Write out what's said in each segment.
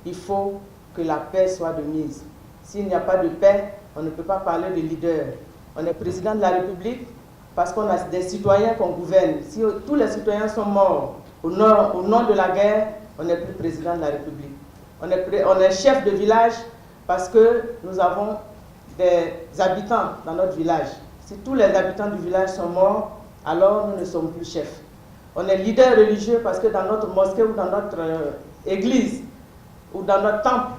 il faut que la paix soit de mise. S'il n'y a pas de paix, on ne peut pas parler de leader. On est président de la République parce qu'on a des citoyens qu'on gouverne. Si tous les citoyens sont morts au nom de la guerre, on n'est plus président de la République. On est chef de village parce que nous avons des habitants dans notre village. Si tous les habitants du village sont morts, alors nous ne sommes plus chefs. On est leader religieux parce que dans notre mosquée ou dans notre église ou dans notre temple,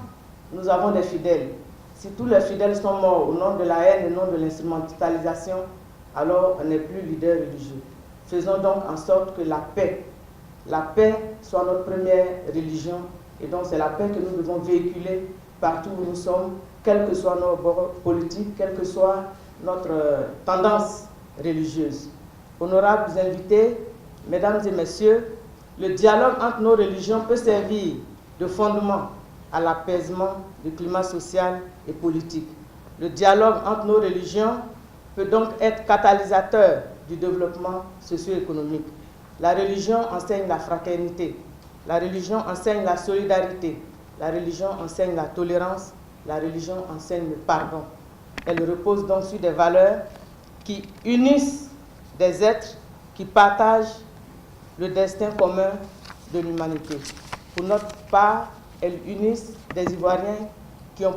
nous avons des fidèles. Si tous les fidèles sont morts au nom de la haine, au nom de l'instrumentalisation, alors on n'est plus leader religieux. Faisons donc en sorte que la paix soit notre première religion. Et donc c'est la paix que nous devons véhiculer partout où nous sommes, quels que soient nos bords politiques, quelle que soit notre tendance religieuse. Honorables invités, mesdames et messieurs, le dialogue entre nos religions peut servir de fondement à l'apaisement du climat social et politique. Le dialogue entre nos religions peut donc être catalysateur du développement socio-économique. La religion enseigne la fraternité, la religion enseigne la solidarité, la religion enseigne la tolérance, la religion enseigne le pardon. Elle repose donc sur des valeurs qui unissent des êtres qui partagent le destin commun de l'humanité. Pour notre part, elles unissent des Ivoiriens qui ont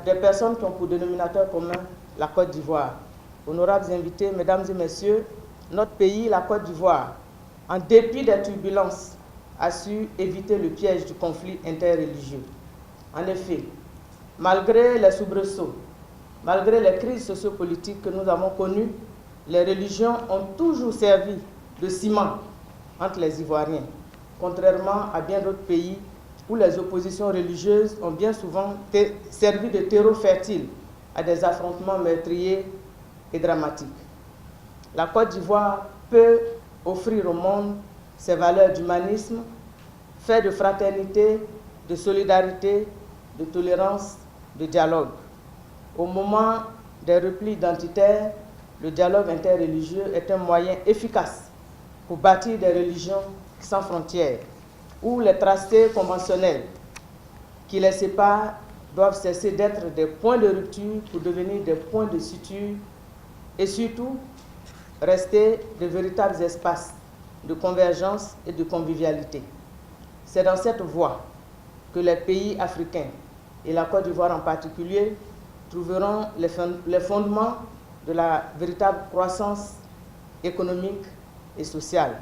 des personnes qui ont pour dénominateur commun la Côte d'Ivoire. Honorables invités, mesdames et messieurs, notre pays, la Côte d'Ivoire, en dépit des turbulences, a su éviter le piège du conflit interreligieux. En effet, malgré les soubresauts, malgré les crises sociopolitiques que nous avons connues, les religions ont toujours servi de ciment entre les Ivoiriens, contrairement à bien d'autres pays où les oppositions religieuses ont bien souvent servi de terreau fertile à des affrontements meurtriers et dramatiques. La Côte d'Ivoire peut offrir au monde ses valeurs d'humanisme, faites de fraternité, de solidarité, de tolérance, de dialogue. Au moment des replis identitaires, le dialogue interreligieux est un moyen efficace pour bâtir des religions sans frontières, où les tracés conventionnels qui les séparent doivent cesser d'être des points de rupture pour devenir des points de suture et surtout rester de véritables espaces de convergence et de convivialité. C'est dans cette voie que les pays africains, et la Côte d'Ivoire en particulier, trouveront les fondements de la véritable croissance économique et sociale.